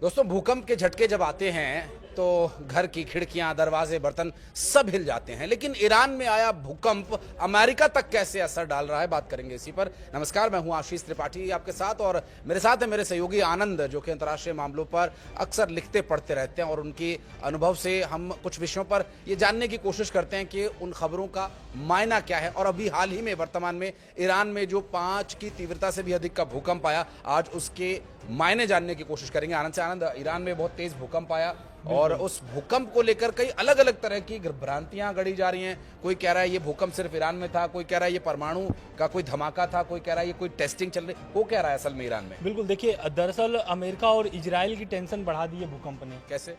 दोस्तों, भूकंप के झटके जब आते हैं तो घर की खिड़कियां, दरवाजे, बर्तन सब हिल जाते हैं। लेकिन ईरान में आया भूकंप अमेरिका तक कैसे असर डाल रहा है, बात करेंगे इसी पर। नमस्कार, मैं हूं आशीष त्रिपाठी आपके साथ, और मेरे साथ है मेरे सहयोगी आनंद, जो कि अंतर्राष्ट्रीय मामलों पर अक्सर लिखते पढ़ते रहते हैं और उनके अनुभव से हम कुछ विषयों पर ये जानने की कोशिश करते हैं कि उन खबरों का मायना क्या है। और अभी हाल ही में वर्तमान में ईरान में जो 5 की तीव्रता से भी अधिक का भूकंप आया, आज उसके मायने जानने की कोशिश करेंगे आनंद से। आनंद, ईरान में बहुत तेज भूकंप आया और उस भूकंप को लेकर कई अलग अलग तरह की भ्रांतियां गढ़ी जा रही हैं। कोई कह रहा है ये भूकंप सिर्फ ईरान में था, कोई कह रहा है ये परमाणु का कोई धमाका था, कोई कह रहा है ये कोई टेस्टिंग चल रही। वो कह रहा है असल में ईरान में? बिल्कुल, देखिए, दरअसल अमेरिका और इजराइल की टेंशन बढ़ा दी है भूकंप ने। कैसे?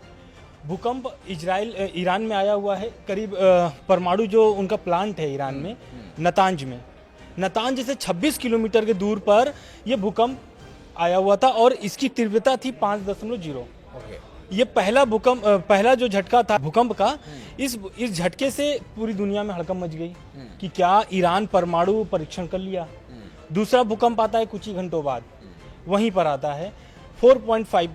भूकंप ईरान में आया हुआ है, करीब परमाणु जो उनका प्लांट है ईरान में, नतांज से 26 किलोमीटर के दूर पर यह भूकंप आया हुआ था और इसकी तीव्रता थी 5.0। ये पहला जो झटका था भूकंप का, इस झटके से पूरी दुनिया में हड़कंप मच गई कि क्या ईरान परमाणु परीक्षण कर लिया। दूसरा भूकंप आता है कुछ ही घंटों बाद, वहीं पर आता है 4.5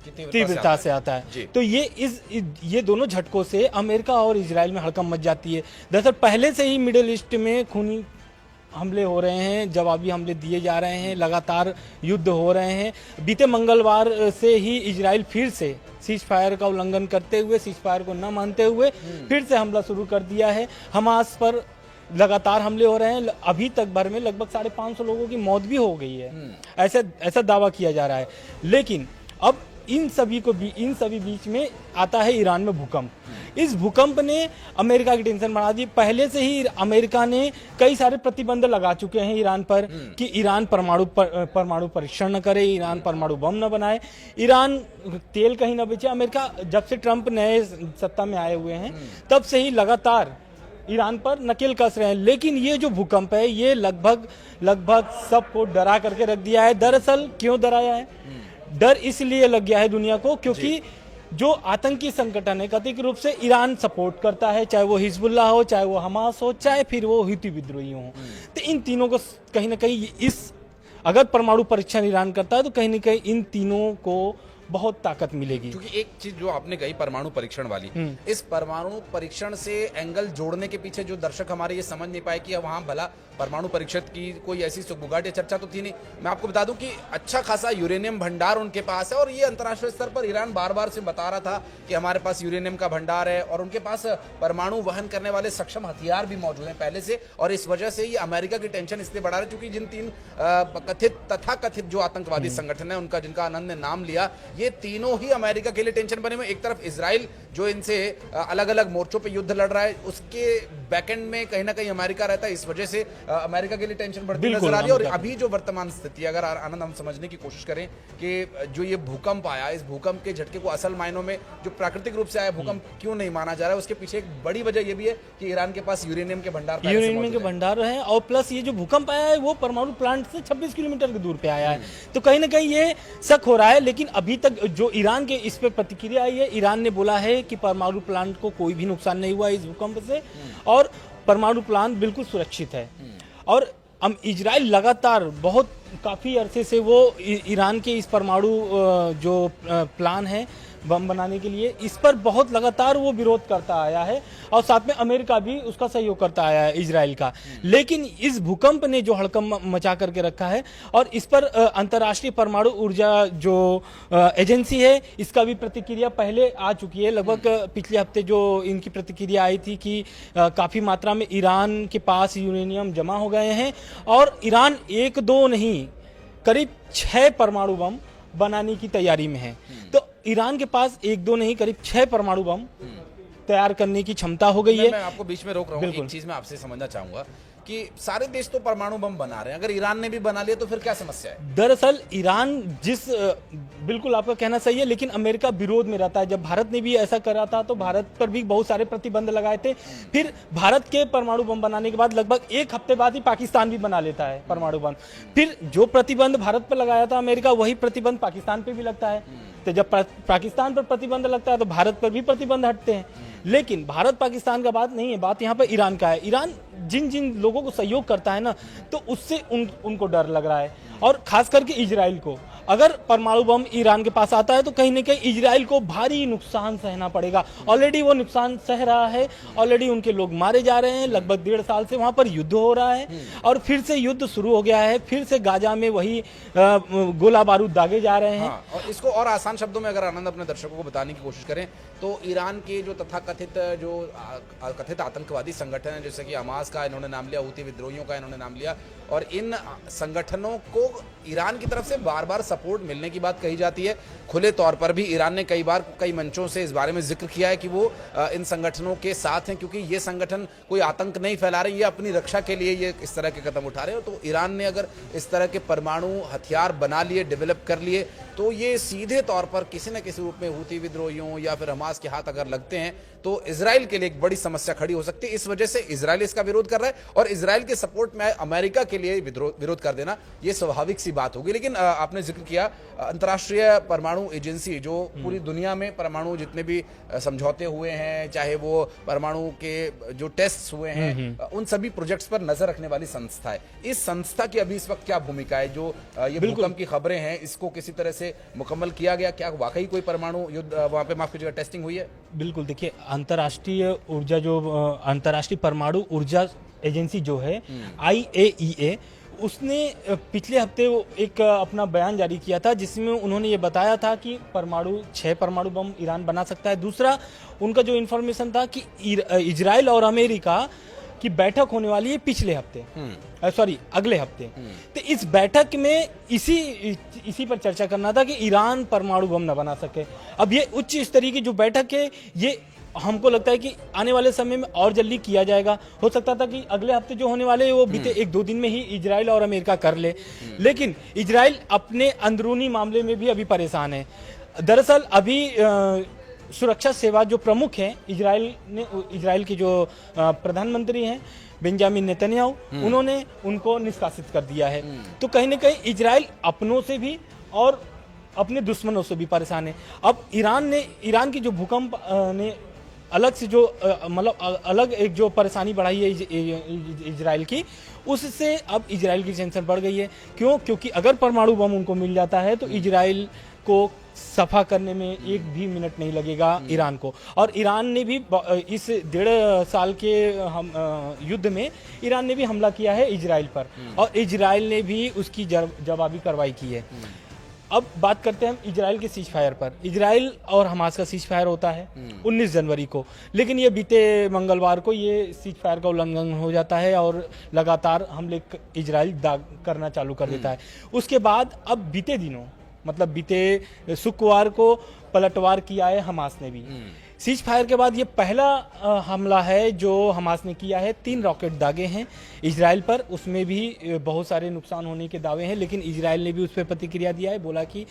तीव्रता से आता है। तो ये दोनों झटकों से अमेरिका और इजराइल में हड़कंप मच जाती है। दरअसल पहले से ही मिडिल ईस्ट में खूनी हमले हो रहे हैं, जवाबी हमले दिए जा रहे हैं, लगातार युद्ध हो रहे हैं। बीते मंगलवार से ही इजराइल फिर से सीज फायर का उल्लंघन करते हुए, सीज फायर को न मानते हुए फिर से हमला शुरू कर दिया है। हमास पर लगातार हमले हो रहे हैं। अभी तक भर में लगभग 550 लोगों की मौत भी हो गई है, ऐसा दावा किया जा रहा है। लेकिन अब इन सभी बीच में आता है ईरान में भूकंप। इस भूकंप ने अमेरिका की टेंशन बढ़ा दी। पहले से ही अमेरिका ने कई सारे प्रतिबंध लगा चुके हैं ईरान पर कि ईरान परमाणु परीक्षण न करे, ईरान परमाणु बम न बनाए, ईरान तेल कहीं न बेचे। अमेरिका जब से ट्रंप नए सत्ता में आए हुए हैं तब से ही लगातार ईरान पर नकेल कस रहे हैं। लेकिन ये जो भूकंप है ये लगभग सबको डरा करके रख दिया है। दरअसल क्यों डराया है? डर इसलिए लग गया है दुनिया को क्योंकि जो आतंकी संगठन है, कथित रूप से ईरान सपोर्ट करता है, चाहे वो हिजबुल्लाह हो, चाहे वो हमास हो, चाहे फिर वो हूती विद्रोही हो, तो इन तीनों को कहीं ना कहीं अगर परमाणु परीक्षण ईरान करता है तो कहीं ना कहीं इन तीनों को बहुत ताकत मिलेगी। क्योंकि एक चीज जो आपने कही परमाणु परीक्षण वाली, इस परमाणु परीक्षण से एंगल जोड़ने के पीछे जो दर्शक हमारे ये समझ नहीं पाए कि वहां भला परमाणु परीक्षण की कोई ऐसी सुगबुगाहट या चर्चा तो थी नहीं। मैं आपको बता दूं कि अच्छा खासा यूरेनियम भंडार उनके पास है और ये अंतर्राष्ट्रीय स्तर पर ईरान बार बार से बता रहा था कि हमारे पास यूरेनियम का भंडार है और उनके पास परमाणु वहन करने वाले सक्षम हथियार भी मौजूद हैं पहले से। और इस वजह से ये अमेरिका की टेंशन इसलिए बढ़ा रहे क्योंकि जिन 3 तथाकथित जो आतंकवादी संगठन है उनका, जिनका आनंद ने नाम लिया, ये तीनों ही अमेरिका के लिए टेंशन बने हुए। एक तरफ इजराइल जो इनसे अलग अलग मोर्चों पे युद्ध लड़ रहा है, उसके बैकएंड में कहीं ना कहीं अमेरिका रहता है। इस वजह से अमेरिका के लिए टेंशन बढ़ती नजर आ रही है। और अभी जो वर्तमान स्थिति, अगर आनंद हम समझने की कोशिश करें कि जो ये भूकंप आया, इस भूकंप के झटके को असल मायनों में जो प्राकृतिक रूप से आया भूकंप क्यों नहीं माना जा रहा है, उसके पीछे एक बड़ी वजह ये भी है कि ईरान के पास यूरेनियम के भंडार है और प्लस ये जो भूकंप आया है वो परमाणु प्लांट से 26 किलोमीटर की दूर पे आया है। तो कहीं ना कहीं ये शक हो रहा है। लेकिन अभी तक जो ईरान के इस पे प्रतिक्रिया आई है, ईरान ने बोला है कि परमाणु प्लांट को कोई भी नुकसान नहीं हुआ इस भूकंप से और परमाणु प्लांट बिल्कुल सुरक्षित है। और इजराइल लगातार काफी अरसे से वो ईरान के इस परमाणु जो प्लान है बम बनाने के लिए, इस पर बहुत लगातार वो विरोध करता आया है और साथ में अमेरिका भी उसका सहयोग करता आया है इजराइल का। लेकिन इस भूकंप ने जो हड़कंप मचा करके रखा है और इस पर अंतर्राष्ट्रीय परमाणु ऊर्जा जो एजेंसी है, इसका भी प्रतिक्रिया पहले आ चुकी है। लगभग पिछले हफ्ते जो इनकी प्रतिक्रिया आई थी कि काफी मात्रा में ईरान के पास यूरेनियम जमा हो गए हैं और ईरान 1-2 नहीं, करीब 6 परमाणु बम बनाने की तैयारी में है। तो ईरान के पास 1-2 नहीं, करीब 6 परमाणु बम तैयार करने की क्षमता हो गई है। मैं आपको बीच में रोक रहा हूँ, एक चीज मैं आपसे समझना चाहूंगा कि सारे देश तो परमाणु बम बना रहे हैं, अगर ईरान ने भी बना लिया तो फिर क्या समस्या है? दरअसल ईरान बिल्कुल आपका कहना सही है, लेकिन अमेरिका विरोध में रहता है। जब भारत ने भी ऐसा करा था तो भारत पर भी बहुत सारे प्रतिबंध लगाए थे। फिर भारत के परमाणु बम बनाने के बाद लगभग 1 हफ्ते बाद ही पाकिस्तान भी बना लेता है परमाणु बम। फिर जो प्रतिबंध भारत पर लगाया था अमेरिका, वही प्रतिबंध पाकिस्तान पर भी लगता है। तो जब पाकिस्तान पर प्रतिबंध लगता है तो भारत पर भी प्रतिबंध हटते हैं। लेकिन भारत पाकिस्तान का बात नहीं है, बात यहाँ पर ईरान का है। ईरान जिन जिन लोगों को सहयोग करता है ना, तो उससे उनको डर लग रहा है। और खास करके इजराइल को, अगर परमाणु बम ईरान के पास आता है तो कहीं ना कहीं इजराइल को भारी नुकसान सहना पड़ेगा। ऑलरेडी वो नुकसान सह रहा है, ऑलरेडी उनके लोग मारे जा रहे हैं, लगभग 1.5 साल से वहां पर युद्ध हो रहा है और फिर से युद्ध शुरू हो गया है, फिर से गाजा में वही गोला बारूद दागे जा रहे हैं। और इसको और आसान शब्दों में अगर आनंद अपने दर्शकों को बताने की कोशिश करें तो ईरान के जो तथाकथित जो कथित आतंकवादी संगठन है, जैसे कि हमास का इन्होंने नाम लिया, हूती विद्रोहियों का इन्होंने नाम लिया, और इन संगठनों को ईरान की तरफ से बार बार सपोर्ट मिलने की बात कही जाती है। खुले तौर पर भी ईरान ने कई बार कई मंचों से इस बारे में जिक्र किया है कि वो इन संगठनों के साथ हैं, क्योंकि ये संगठन कोई आतंक नहीं फैला रहे, ये अपनी रक्षा के लिए ये इस तरह के कदम उठा रहे हो। तो ईरान ने अगर इस तरह के परमाणु हथियार बना लिए, डेवलप कर लिए, तो ये सीधे तौर पर किसी न किसी रूप में हूती विद्रोहियों या फिर हमास के हाथ अगर लगते हैं तो इजराइल के लिए एक बड़ी समस्या खड़ी हो सकती है। इस वजह से इजराइल इसका विरोध कर रहा है और इजराइल के सपोर्ट में अमेरिका के लिए विरोध कर देना ये स्वाभाविक सी बात होगी। लेकिन आपने जिक्र किया अंतर्राष्ट्रीय परमाणु एजेंसी, जो पूरी दुनिया में परमाणु जितने भी समझौते हुए हैं, चाहे वो परमाणु के जो टेस्ट हुए हैं, उन सभी प्रोजेक्ट्स पर नजर रखने वाली संस्था है। इस संस्था की अभी इस वक्त क्या भूमिका है? जो ये भूकंप की खबरें हैं, इसको किसी तरह से मुकम्मल किया गया? क्या वाकई कोई परमाणु युद्ध वहां पे, माफ कीजिएगा, टेस्टिंग हुई है? बिल्कुल, देखिए अंतर्राष्ट्रीय परमाणु ऊर्जा एजेंसी जो है IAEA, उसने पिछले हफ्ते एक अपना बयान जारी किया था जिसमें उन्होंने ये बताया था कि 6 परमाणु बम ईरान बना सकता है। दूसरा उनका जो इन्फॉर्मेशन था कि इजराइल और अमेरिका की बैठक होने वाली है पिछले हफ्ते, अगले हफ्ते। तो इस बैठक में इसी पर चर्चा करना था कि ईरान परमाणु बम न बना सके। अब ये उच्च स्तरीय की जो बैठक है, ये हमको लगता है कि आने वाले समय में और जल्दी किया जाएगा। हो सकता था कि अगले हफ्ते जो होने वाले वो बीते 1-2 दिन में ही इजराइल और अमेरिका कर ले, लेकिन इजराइल अपने अंदरूनी मामले में भी अभी परेशान है। दरअसल अभी सुरक्षा सेवा जो प्रमुख हैं इजराइल के जो प्रधानमंत्री हैं बेंजामिन नेतन्याहू, उन्होंने उनको निष्कासित कर दिया है। तो कहीं ना कहीं इजराइल अपनों से भी और अपने दुश्मनों से भी परेशान है। अब ईरान की जो भूकंप ने अलग से जो अलग एक जो परेशानी बढ़ाई है इजराइल की, उससे अब इजराइल की टेंशन बढ़ गई है। क्योंकि अगर परमाणु बम उनको मिल जाता है तो इजराइल को सफा करने में 1 भी मिनट नहीं लगेगा ईरान को। और ईरान ने भी इस 1.5 साल के युद्ध में ईरान ने भी हमला किया है इजराइल पर, और इजराइल ने भी उसकी जवाबी कार्रवाई की है। अब बात करते हैं हम इजराइल के सीज फायर पर। इजराइल और हमास का सीज फायर होता है 19 जनवरी को, लेकिन ये बीते मंगलवार को ये सीज फायर का उल्लंघन हो जाता है और लगातार हमले इजराइल करना चालू कर देता है। उसके बाद अब बीते दिनों, मतलब बीते शुक्रवार को पलटवार किया है हमास ने भी। सीज फायर के बाद ये पहला हमला है जो हमास ने किया है। 3 रॉकेट दागे हैं इजराइल पर, उसमें भी बहुत सारे नुकसान होने के दावे हैं, लेकिन इजराइल ने भी उस पर प्रतिक्रिया दिया है। बोला कि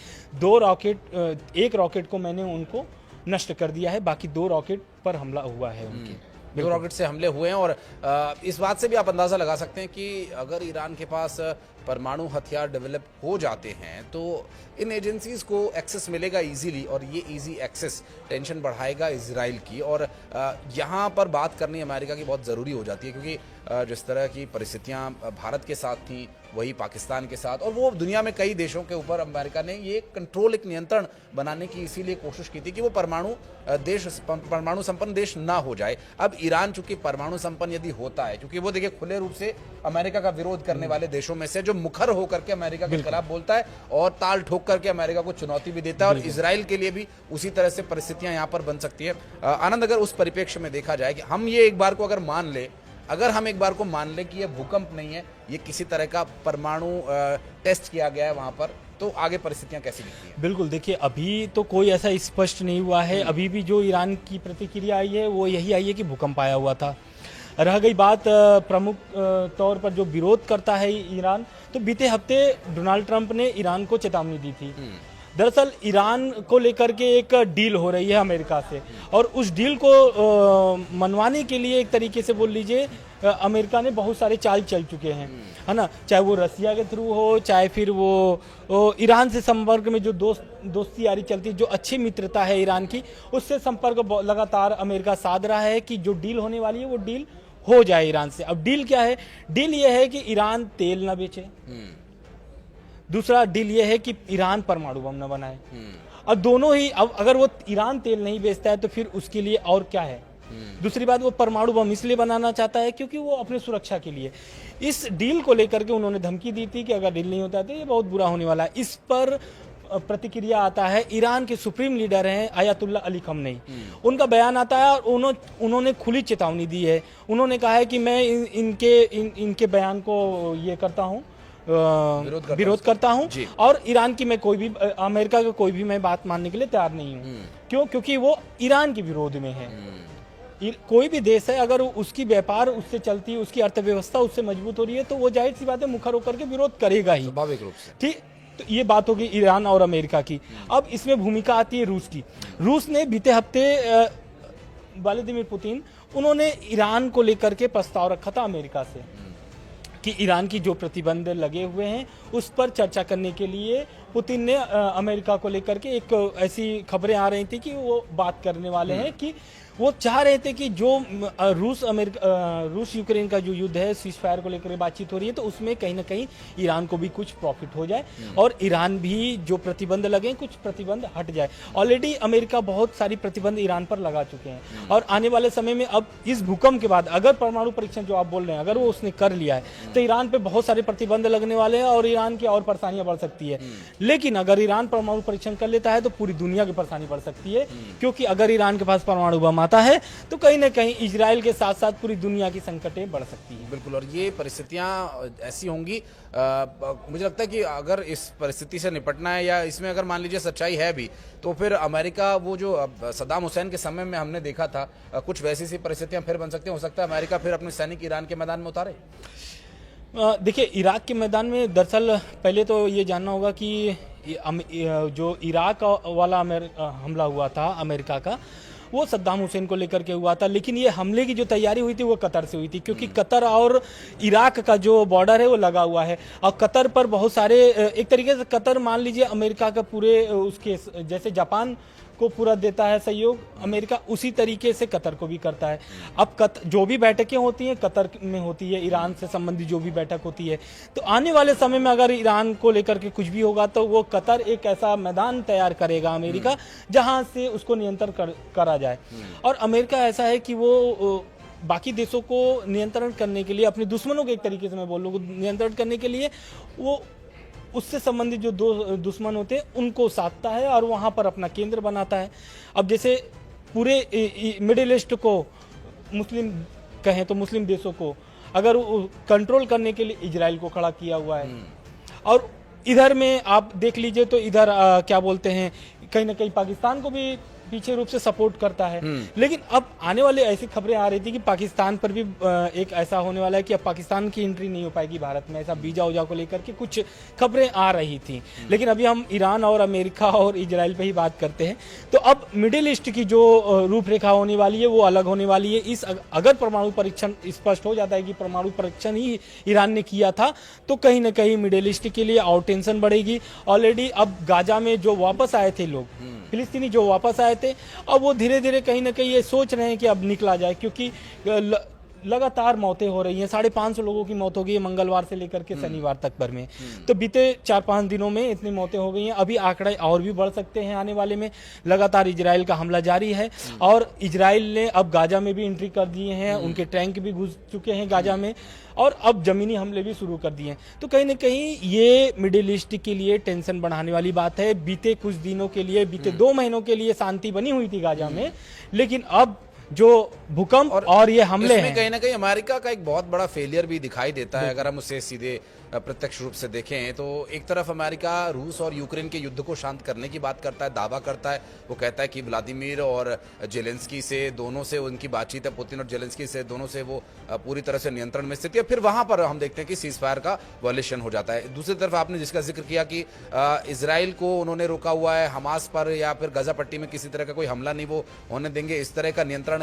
1 रॉकेट को मैंने उनको नष्ट कर दिया है, बाकी 2 रॉकेट पर हमला हुआ है उनके। 2 रॉकेट से हमले हुए हैं। और इस बात से भी आप अंदाजा लगा सकते हैं कि अगर ईरान के पास परमाणु हथियार डेवलप हो जाते हैं तो इन एजेंसीज को एक्सेस मिलेगा इजीली, और ये इजी एक्सेस टेंशन बढ़ाएगा इजराइल की। और यहाँ पर बात करनी अमेरिका की बहुत ज़रूरी हो जाती है, क्योंकि जिस तरह की परिस्थितियाँ भारत के साथ थी वही पाकिस्तान के साथ, और वो दुनिया में कई देशों के ऊपर अमेरिका ने ये कंट्रोल, एक नियंत्रण बनाने की इसीलिए कोशिश की थी कि वो परमाणु संपन्न देश ना हो जाए। अब ईरान चूंकि परमाणु संपन्न यदि होता है, क्योंकि वो देखिए खुले रूप से अमेरिका का विरोध करने वाले देशों में से, जो मुखर होकर के अमेरिका के खिलाफ बोलता है और ताल ठोक करके अमेरिका को चुनौती भी देता है, और इजराइल के लिए भी उसी तरह से परिस्थितियां यहाँ पर बन सकती है। आनंद, अगर उस परिप्रेक्ष्य में देखा जाए कि हम ये एक बार को अगर मान ले कि ये भूकंप नहीं है, ये किसी तरह का परमाणु टेस्ट किया गया है वहां पर, तो आगे परिस्थितियां कैसी दिखती हैं? बिल्कुल, देखिए अभी तो कोई ऐसा स्पष्ट नहीं हुआ है। अभी भी जो ईरान की प्रतिक्रिया आई है वो यही आई है कि भूकंप आया हुआ था। रह गई बात प्रमुख तौर पर जो विरोध करता है ईरान, तो बीते हफ्ते डोनाल्ड ट्रंप ने ईरान को चेतावनी दी थी। दरअसल ईरान को लेकर के एक डील हो रही है अमेरिका से, और उस डील को मनवाने के लिए एक तरीके से बोल लीजिए अमेरिका ने बहुत सारे चाल चल चुके हैं, है ना। चाहे वो रसिया के थ्रू हो, चाहे फिर वो ईरान से संपर्क में जो दोस्ती यारी चलती है, जो अच्छी मित्रता है ईरान की, उससे संपर्क लगातार अमेरिका साध रहा है कि जो डील होने वाली है वो डील हो जाए ईरान से। अब डील क्या है? डील ये है कि ईरान तेल ना बेचे, दूसरा डील ये है कि ईरान परमाणु बम न बनाए। और दोनों ही, अब अगर वो ईरान तेल नहीं बेचता है तो फिर उसके लिए और क्या है? दूसरी बात, वो परमाणु बम इसलिए बनाना चाहता है क्योंकि वो अपनी सुरक्षा के लिए। इस डील को लेकर के उन्होंने धमकी दी थी कि अगर डील नहीं होता तो ये बहुत बुरा होने वाला है। इस पर प्रतिक्रिया आता है, ईरान के सुप्रीम लीडर हैं अयातुल्ला अली खमनेई, उनका बयान आता है और उन्होंने खुली चेतावनी दी है। उन्होंने कहा है कि मैं इनके बयान को ये करता हूँ, विरोध करता हूं, और ईरान की मैं कोई भी, अमेरिका का कोई भी मैं बात मानने के लिए तैयार नहीं हूं। क्यों? क्योंकि वो ईरान के विरोध में है। कोई भी देश है, अगर उसकी व्यापार उससे चलती है, उसकी अर्थव्यवस्था उससे मजबूत हो रही है, तो वो जाहिर सी बात है मुखर होकर के विरोध करेगा ही, स्वाभाविक रूप से। ठीक, तो ये बात होगी ईरान और अमेरिका की। अब इसमें भूमिका आती है रूस की। रूस ने बीते हफ्ते व्लादिमीर पुतिन, उन्होंने ईरान को लेकर के प्रस्ताव रखा था अमेरिका से कि ईरान की जो प्रतिबंध लगे हुए हैं उस पर चर्चा करने के लिए पुतिन ने अमेरिका को लेकर के, एक ऐसी खबरें आ रही थी कि वो बात करने वाले हैं कि वो चाह रहे थे कि जो रूस यूक्रेन का जो युद्ध है, सीज फायर को लेकर बातचीत हो रही है, तो उसमें कहीं ना कहीं ईरान को भी कुछ प्रॉफिट हो जाए और ईरान भी जो प्रतिबंध लगे कुछ प्रतिबंध हट जाए। ऑलरेडी अमेरिका बहुत सारी प्रतिबंध ईरान पर लगा चुके हैं और आने वाले समय में, अब इस भूकंप के बाद अगर परमाणु परीक्षण जो आप बोल रहे हैं अगर वो उसने कर लिया है तो ईरान पे बहुत सारे प्रतिबंध लगने वाले हैं और ईरान की और परेशानियां बढ़ सकती है। लेकिन अगर ईरान परमाणु परीक्षण कर लेता है तो पूरी दुनिया की परेशानी बढ़ सकती है, क्योंकि अगर ईरान के पास परमाणु बम आता है तो कहीं ना कहीं इजराइल के साथ साथ पूरी दुनिया की संकटें बढ़ सकती हैं। बिल्कुल, और ये परिस्थितियां ऐसी होंगी, मुझे लगता है कि अगर इस परिस्थिति से निपटना है या इसमें अगर मान लीजिए सच्चाई है भी, तो फिर अमेरिका, वो जो सद्दाम हुसैन के समय में हमने देखा था, कुछ वैसी सी परिस्थितियां फिर बन सकती हैं। हो सकता है अमेरिका फिर अपने सैनिक ईरान के मैदान में उतारे। देखिए, इराक के मैदान में दरअसल पहले तो ये जानना होगा कि जो इराक वाला हमला हुआ था अमेरिका का, वो सद्दाम हुसैन को लेकर के हुआ था, लेकिन ये हमले की जो तैयारी हुई थी वो कतर से हुई थी, क्योंकि कतर और इराक का जो बॉर्डर है वो लगा हुआ है और कतर पर बहुत सारे, एक तरीके से कतर मान लीजिए अमेरिका का पूरे उसके, जैसे जापान को पूरा देता है सहयोग अमेरिका, उसी तरीके से कतर को भी करता है। अब जो भी बैठकें होती हैं कतर में होती है, ईरान से संबंधित जो भी बैठक होती है, तो आने वाले समय में अगर ईरान को लेकर के कुछ भी होगा तो वो कतर एक ऐसा मैदान तैयार करेगा अमेरिका जहां से उसको नियंत्रण करा जाए। और अमेरिका ऐसा है कि वो बाकी देशों को नियंत्रण करने के लिए, अपने दुश्मनों के, एक तरीके से मैं बोल लूँ, नियंत्रण करने के लिए वो उससे संबंधित जो दो दुश्मन होते हैं उनको साधता है और वहां पर अपना केंद्र बनाता है। अब जैसे पूरे मिडिल ईस्ट को, मुस्लिम कहें तो मुस्लिम देशों को अगर कंट्रोल करने के लिए इजराइल को खड़ा किया हुआ है, और इधर में आप देख लीजिए तो इधर क्या बोलते हैं, कहीं ना कहीं पाकिस्तान को भी पीछे रूप से सपोर्ट करता है। लेकिन अब आने वाले ऐसी खबरें आ रही थी कि पाकिस्तान पर भी एक ऐसा होने वाला है कि अब पाकिस्तान की एंट्री नहीं हो पाएगी भारत में, ऐसा वीजा उजा को लेकर के कुछ खबरें आ रही थी। लेकिन अभी हम ईरान और अमेरिका और इजराइल पे ही बात करते हैं, तो अब मिडिल ईस्ट की जो रूपरेखा होने वाली है वो अलग होने वाली है। इस अगर परमाणु परीक्षण स्पष्ट हो जाता है कि परमाणु परीक्षण ही ईरान ने किया था, तो कहीं ना कहीं मिडिल ईस्ट के लिए और टेंशन बढ़ेगी। ऑलरेडी अब गाजा में जो वापस आए थे लोग, फिलिस्तीनी जो वापस आए थे, अब वो धीरे धीरे कहीं ना कहीं ये सोच रहे हैं कि अब निकला जाए, क्योंकि लगातार मौतें हो रही हैं। 550 लोगों की मौत हो गई है मंगलवार से लेकर के शनिवार तक भर में। तो बीते 4-5 दिनों में इतनी मौतें हो गई हैं। अभी आंकड़े और भी बढ़ सकते हैं आने वाले में। लगातार इजराइल का हमला जारी है और इजराइल ने अब गाजा में भी एंट्री कर दिए हैं, उनके टैंक भी घुस चुके हैं गाजा में और अब जमीनी हमले भी शुरू कर दिए हैं। तो कहीं ना कहीं ये मिडिल ईस्ट के लिए टेंशन बढ़ाने वाली बात है। बीते कुछ दिनों के लिए, बीते 2 महीनों के लिए शांति बनी हुई थी गाजा में, लेकिन अब जो भूकंप और ये हमले हैं, कहीं ना कहीं अमेरिका का एक बहुत बड़ा फेलियर भी दिखाई देता है। अगर हम उसे सीधे प्रत्यक्ष रूप से देखें तो एक तरफ अमेरिका रूस और यूक्रेन के युद्ध को शांत करने की बात करता है, दावा करता है, वो कहता है कि व्लादिमीर और जेलेंस्की से, दोनों से उनकी बातचीत है, पुतिन और जेलेंस्की से, दोनों से वो पूरी तरह से नियंत्रण में स्थिति है। फिर वहां पर हम देखते हैं कि सीज फायर का वॉयलेशन हो जाता है। दूसरी तरफ आपने जिसका जिक्र किया कि इजराइल को उन्होंने रोका हुआ है, हमास पर या फिर गजा पट्टी में किसी तरह का कोई हमला नहीं वो होने देंगे, इस तरह का नियंत्रण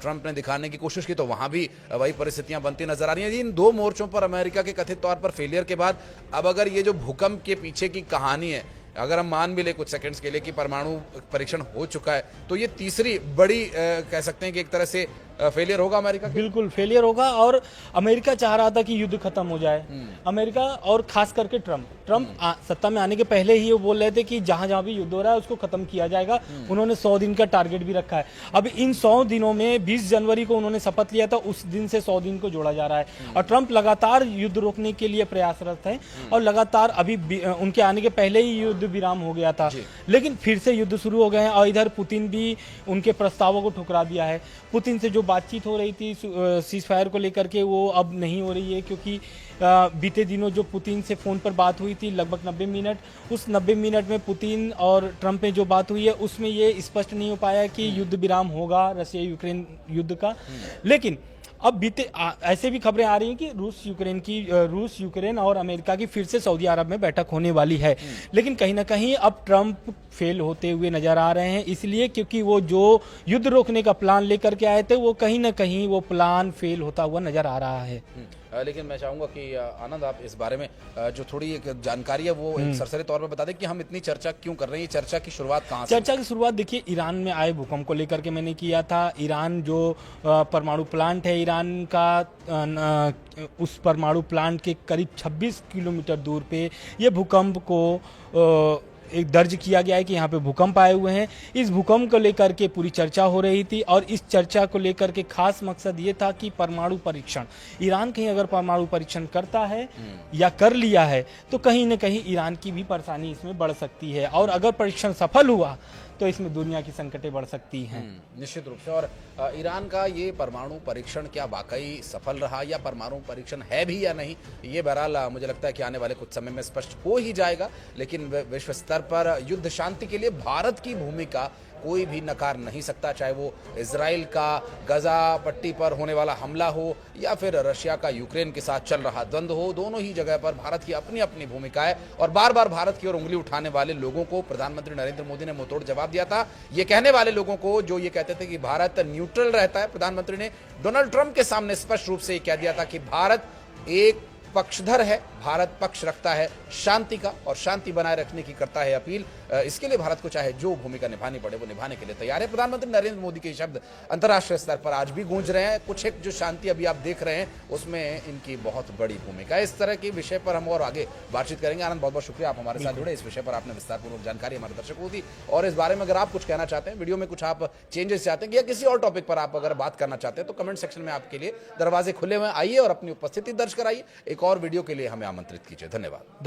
ट्रंप ने दिखाने की कोशिश की, तो वहां भी वही परिस्थितियां बनती नजर आ रही हैं। इन 2 मोर्चों पर अमेरिका के कथित तौर पर फेलियर के बाद अब अगर ये जो भूकंप के पीछे की कहानी है, अगर हम मान भी ले कुछ सेकंड्स के लिए कि परमाणु परीक्षण हो चुका है, तो ये तीसरी बड़ी कह सकते हैं कि एक तरह से फेलियर होगा अमेरिका का? बिल्कुल फेलियर होगा। और अमेरिका चाह रहा था कि युद्ध खत्म हो जाए, अमेरिका और खास करके ट्रम्प सत्ता में आने के पहले ही वो बोल रहे थे कि जहां जहां भी युद्ध हो रहा है उसको खत्म किया जाएगा। उन्होंने 100 दिन का टारगेट भी रखा है। अब इन 100 दिनों में 20 जनवरी को उन्होंने शपथ लिया था, उस दिन से 100 दिन को जोड़ा जा रहा है और ट्रम्प लगातार युद्ध रोकने के लिए प्रयासरत है और लगातार अभी उनके आने के पहले ही युद्ध विराम हो गया था, लेकिन फिर से युद्ध शुरू हो गए हैं। और इधर पुतिन भी उनके प्रस्तावों को ठुकरा दिया है। पुतिन से जो बातचीत हो रही थी सीज फायर को लेकर के, वो अब नहीं हो रही है, क्योंकि बीते दिनों जो पुतिन से फ़ोन पर बात हुई थी लगभग 90 मिनट, उस 90 मिनट में पुतिन और ट्रम्प में जो बात हुई है उसमें ये स्पष्ट नहीं हो पाया कि युद्ध विराम होगा रशिया यूक्रेन युद्ध का। लेकिन अब ऐसे भी खबरें आ रही हैं कि रूस यूक्रेन और अमेरिका की फिर से सऊदी अरब में बैठक होने वाली है। लेकिन कहीं ना कहीं अब ट्रम्प फेल होते हुए नजर आ रहे हैं, इसलिए क्योंकि वो जो युद्ध रोकने का प्लान लेकर के आए थे वो कहीं ना कहीं वो प्लान फेल होता हुआ नजर आ रहा है। लेकिन मैं चाहूंगा कि आनंद आप इस बारे में जो थोड़ी एक जानकारी है वो एक सरसरी तौर पर बता दें कि हम इतनी चर्चा क्यों कर रहे हैं, चर्चा की शुरुआत कहाँ से? चर्चा की शुरुआत देखिए ईरान में आए भूकंप को लेकर के मैंने किया था। ईरान जो परमाणु प्लांट है ईरान का, उस परमाणु प्लांट के करीब 26 किलोमीटर दूर पे ये भूकंप को एक दर्ज किया गया है कि यहाँ पे भूकंप आए हुए हैं। इस भूकंप को लेकर के पूरी चर्चा हो रही थी और इस चर्चा को लेकर के खास मकसद ये था कि परमाणु परीक्षण, ईरान कहीं अगर परमाणु परीक्षण करता है या कर लिया है तो कहीं न कहीं ईरान की भी परेशानी इसमें बढ़ सकती है और अगर परीक्षण सफल हुआ तो इसमें दुनिया की संकटें बढ़ सकती हैं। निश्चित रूप से। और ईरान का ये परमाणु परीक्षण क्या वाकई सफल रहा या परमाणु परीक्षण है भी या नहीं, ये बहरहाल मुझे लगता है कि आने वाले कुछ समय में स्पष्ट हो ही जाएगा। लेकिन विश्व स्तर पर युद्ध शांति के लिए भारत की भूमिका कोई भी नकार नहीं सकता, चाहे वो इजराइल का गजा पट्टी पर होने वाला हमला हो या फिर रशिया का यूक्रेन के साथ चल रहा द्वंद्व हो। दोनों ही जगह पर भारत की अपनी अपनी भूमिका है और बार बार भारत की ओर उंगली उठाने वाले लोगों को प्रधानमंत्री नरेंद्र मोदी ने मुंहतोड़ जवाब दिया था। ये कहने वाले लोगों को जो ये कहते थे कि भारत न्यूट्रल रहता है, प्रधानमंत्री ने डोनाल्ड ट्रंप के सामने स्पष्ट रूप से ये कह दिया था कि भारत एक पक्षधर है, भारत पक्ष रखता है शांति का और शांति बनाए रखने की करता है अपील। इसके लिए भारत को चाहे जो भूमिका निभानी पड़े वो निभाने के लिए तैयार है। प्रधानमंत्री नरेंद्र मोदी के शब्द अंतर्राष्ट्रीय स्तर पर आज भी गूंज रहे हैं। कुछ एक जो शांति अभी आप देख रहे हैं उसमें इनकी बहुत बड़ी भूमिका है। इस तरह के विषय पर हम और आगे बातचीत करेंगे। आनंद, बहुत बहुत शुक्रिया आप हमारे साथ जुड़े, इस विषय पर आपने विस्तारपूर्वक जानकारी हमारे दर्शकों को दी। और इस बारे में अगर आप कुछ कहना चाहते हैं, वीडियो में कुछ आप चेंजेस चाहते हैं या किसी और टॉपिक पर आप अगर बात करना चाहते हैं तो कमेंट सेक्शन में आपके लिए दरवाजे खुले हुए, आइए और अपनी उपस्थिति दर्ज कराइए। एक और वीडियो के लिए हमें आमंत्रित कीजिए। धन्यवाद।